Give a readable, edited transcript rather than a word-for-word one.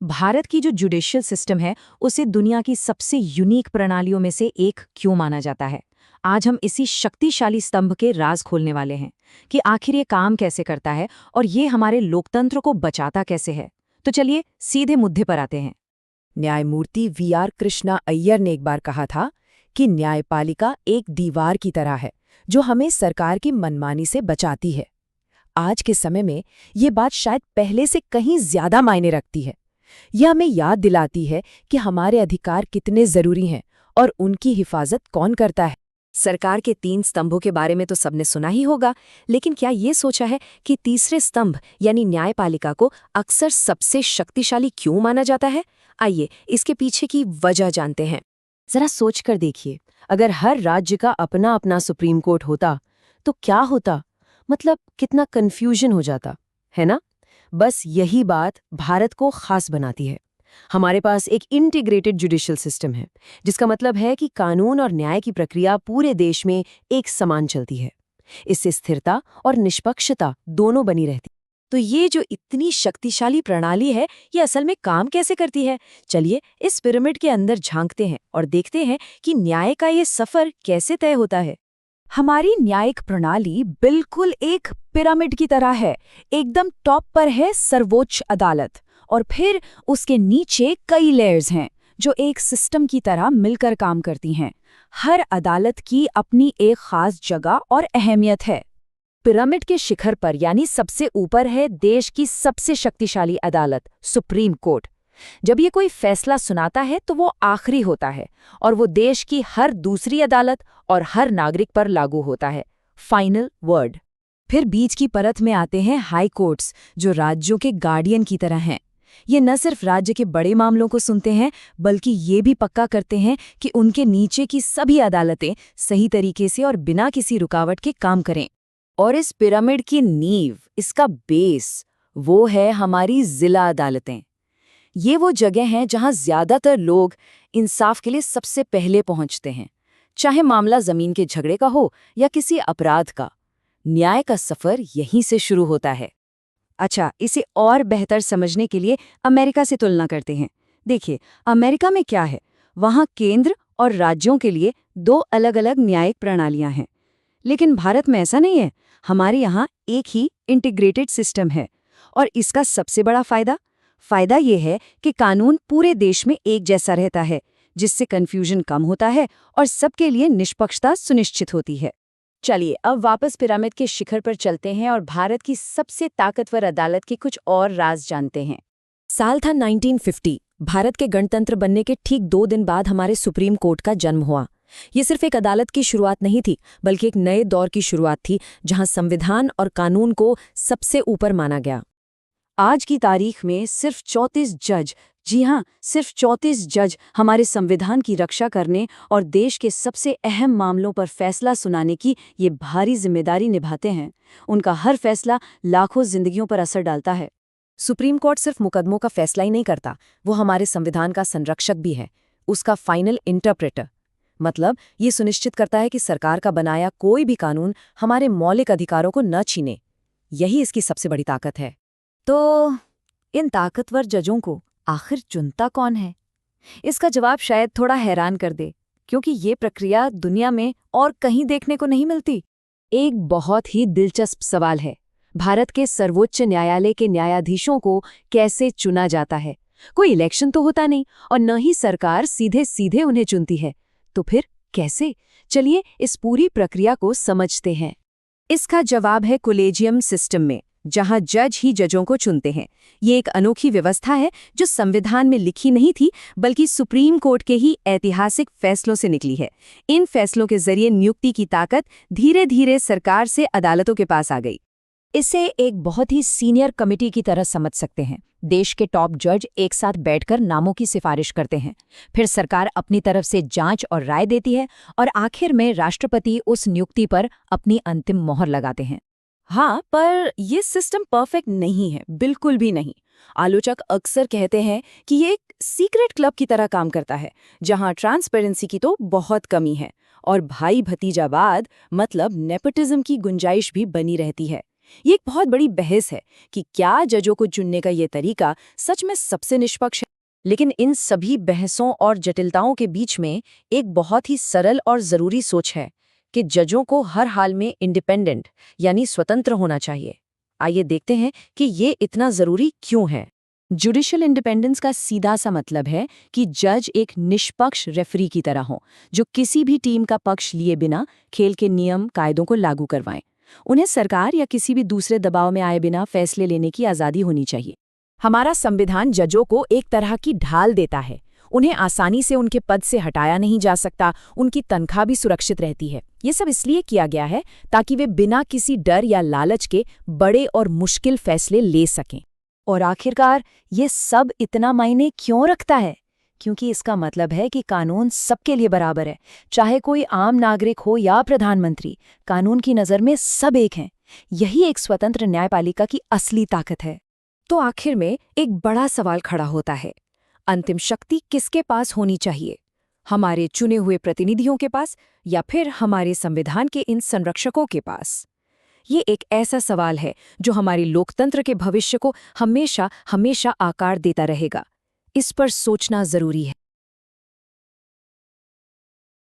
भारत की जो judicial system है उसे दुनिया की सबसे यूनिक प्रणालियों में से एक क्यों माना जाता है। आज हम इसी शक्तिशाली स्तंभ के राज खोलने वाले हैं कि आखिर ये काम कैसे करता है और ये हमारे लोकतंत्र को बचाता कैसे है। तो चलिए सीधे मुद्दे पर आते हैं। न्यायमूर्ति वीआर कृष्णा अय्यर ने एक बार कहा था कि न्यायपालिका एक दीवार की तरह है जो हमें सरकार की मनमानी से बचाती है। आज के समय में ये बात शायद पहले से कहीं ज्यादा मायने रखती है। यह हमें याद दिलाती है कि हमारे अधिकार कितने जरूरी हैं और उनकी हिफाजत कौन करता है। सरकार के 3 स्तंभों के बारे में तो सबने सुना ही होगा, लेकिन क्या ये सोचा है कि तीसरे स्तंभ यानी न्यायपालिका को अक्सर सबसे शक्तिशाली क्यों माना जाता है? आइए इसके पीछे की वजह जानते हैं। जरा सोच कर देखिए, अगर हर राज्य का अपना अपना सुप्रीम कोर्ट होता तो क्या होता? मतलब कितना कन्फ्यूजन हो जाता, है ना? बस यही बात भारत को खास बनाती है। हमारे पास एक इंटीग्रेटेड जुडिशियल सिस्टम है, जिसका मतलब है कि कानून और न्याय की प्रक्रिया पूरे देश में एक समान चलती है। इससे स्थिरता और निष्पक्षता दोनों बनी रहती। तो ये जो इतनी शक्तिशाली प्रणाली है, ये असल में काम कैसे करती है? चलिए इस पिरामिड के अंदर झांकते हैं और देखते हैं कि न्याय का ये सफर कैसे तय होता है। हमारी न्यायिक प्रणाली बिल्कुल एक पिरामिड की तरह है। एकदम टॉप पर है सर्वोच्च अदालत और फिर उसके नीचे कई लेयर्स हैं जो एक सिस्टम की तरह मिलकर काम करती हैं। हर अदालत की अपनी एक खास जगह और अहमियत है। पिरामिड के शिखर पर यानी सबसे ऊपर है देश की सबसे शक्तिशाली अदालत, सुप्रीम कोर्ट। जब ये कोई फैसला सुनाता है तो वो आखिरी होता है और वो देश की हर दूसरी अदालत और हर नागरिक पर लागू होता है, फाइनल वर्ड। फिर बीच की परत में आते हैं हाई कोर्ट्स, जो राज्यों के गार्डियन की तरह हैं। ये न सिर्फ राज्य के बड़े मामलों को सुनते हैं, बल्कि ये भी पक्का करते हैं कि उनके नीचे की सभी अदालतें सही तरीके से और बिना किसी रुकावट के काम करें। और इस पिरामिड की नींव, इसका बेस, वो है हमारी जिला अदालतें। ये वो जगह हैं जहां ज्यादातर लोग इंसाफ के लिए सबसे पहले पहुंचते हैं, चाहे मामला जमीन के झगड़े का हो या किसी अपराध का। न्याय का सफर यहीं से शुरू होता है। अच्छा, इसे और बेहतर समझने के लिए अमेरिका से तुलना करते हैं। देखिए, अमेरिका में क्या है, वहाँ केंद्र और राज्यों के लिए 2 अलग-अलग न्यायिक प्रणालियां हैं। लेकिन भारत में ऐसा नहीं है। हमारे यहाँ एक ही इंटीग्रेटेड सिस्टम है। और इसका सबसे बड़ा फायदा ये है कि कानून पूरे देश में एक जैसा रहता है, जिससे कन्फ्यूजन कम होता है और सबके लिए निष्पक्षता सुनिश्चित होती है। चलिए अब वापस पिरामिड के शिखर पर चलते हैं और भारत की सबसे ताकतवर अदालत के कुछ और राज जानते हैं। साल था 1950। भारत के गणतंत्र बनने के ठीक 2 दिन बाद हमारे सुप्रीम कोर्ट का जन्म हुआ। ये सिर्फ एक अदालत की शुरुआत नहीं थी, बल्कि एक नए दौर की शुरुआत थी, जहां संविधान और कानून को सबसे ऊपर माना गया। आज की तारीख में सिर्फ 34 जज, जी हाँ, सिर्फ 34 जज हमारे संविधान की रक्षा करने और देश के सबसे अहम मामलों पर फैसला सुनाने की ये भारी जिम्मेदारी निभाते हैं। उनका हर फैसला लाखों जिंदगियों पर असर डालता है। सुप्रीम कोर्ट सिर्फ मुकदमों का फैसला ही नहीं करता, वो हमारे संविधान का संरक्षक भी है, उसका फाइनल इंटरप्रेटर। मतलब ये सुनिश्चित करता है कि सरकार का बनाया कोई भी कानून हमारे मौलिक अधिकारों को न छीने। यही इसकी सबसे बड़ी ताकत है। तो इन ताकतवर जजों को आखिर चुनता कौन है? इसका जवाब शायद थोड़ा हैरान कर दे, क्योंकि ये प्रक्रिया दुनिया में और कहीं देखने को नहीं मिलती। एक बहुत ही दिलचस्प सवाल है, भारत के सर्वोच्च न्यायालय के न्यायाधीशों को कैसे चुना जाता है? कोई इलेक्शन तो होता नहीं और न ही सरकार सीधे सीधे उन्हें चुनती है। तो फिर कैसे? चलिए इस पूरी प्रक्रिया को समझते हैं। इसका जवाब है कॉलेजियम सिस्टम में, जहां जज ही जजों को चुनते हैं। ये एक अनोखी व्यवस्था है जो संविधान में लिखी नहीं थी, बल्कि सुप्रीम कोर्ट के ही ऐतिहासिक फैसलों से निकली है। इन फैसलों के जरिए नियुक्ति की ताकत धीरे धीरे सरकार से अदालतों के पास आ गई। इसे एक बहुत ही सीनियर कमेटी की तरह समझ सकते हैं। देश के टॉप जज एक साथ बैठकर नामों की सिफारिश करते हैं, फिर सरकार अपनी तरफ से जांच और राय देती है और आखिर में राष्ट्रपति उस नियुक्ति पर अपनी अंतिम मोहर लगाते हैं। हाँ, पर ये सिस्टम परफेक्ट नहीं है, बिल्कुल भी नहीं। आलोचक अक्सर कहते हैं कि ये एक सीक्रेट क्लब की तरह काम करता है, जहां ट्रांसपेरेंसी की तो बहुत कमी है और भाई भतीजावाद मतलब नेपोटिज्म की गुंजाइश भी बनी रहती है। ये एक बहुत बड़ी बहस है कि क्या जजों को चुनने का ये तरीका सच में सबसे निष्पक्ष है। लेकिन इन सभी बहसों और जटिलताओं के बीच में एक बहुत ही सरल और ज़रूरी सोच है कि जजों को हर हाल में इंडिपेंडेंट यानी स्वतंत्र होना चाहिए। आइए देखते हैं कि ये इतना ज़रूरी क्यों है। जुडिशियल इंडिपेंडेंस का सीधा सा मतलब है कि जज एक निष्पक्ष रेफरी की तरह हो, जो किसी भी टीम का पक्ष लिए बिना खेल के नियम कायदों को लागू करवाएं। उन्हें सरकार या किसी भी दूसरे दबाव में आए बिना फैसले लेने की आज़ादी होनी चाहिए। हमारा संविधान जजों को एक तरह की ढाल देता है। उन्हें आसानी से उनके पद से हटाया नहीं जा सकता, उनकी तनख्वाह भी सुरक्षित रहती है। ये सब इसलिए किया गया है ताकि वे बिना किसी डर या लालच के बड़े और मुश्किल फैसले ले सकें। और आखिरकार ये सब इतना मायने क्यों रखता है? क्योंकि इसका मतलब है कि कानून सबके लिए बराबर है, चाहे कोई आम नागरिक हो या प्रधानमंत्री। कानून की नज़र में सब एक हैं। यही एक स्वतंत्र न्यायपालिका की असली ताकत है। तो आखिर में एक बड़ा सवाल खड़ा होता है, अंतिम शक्ति किसके पास होनी चाहिए? हमारे चुने हुए प्रतिनिधियों के पास या फिर हमारे संविधान के इन संरक्षकों के पास? ये एक ऐसा सवाल है जो हमारे लोकतंत्र के भविष्य को हमेशा हमेशा आकार देता रहेगा। इस पर सोचना जरूरी है।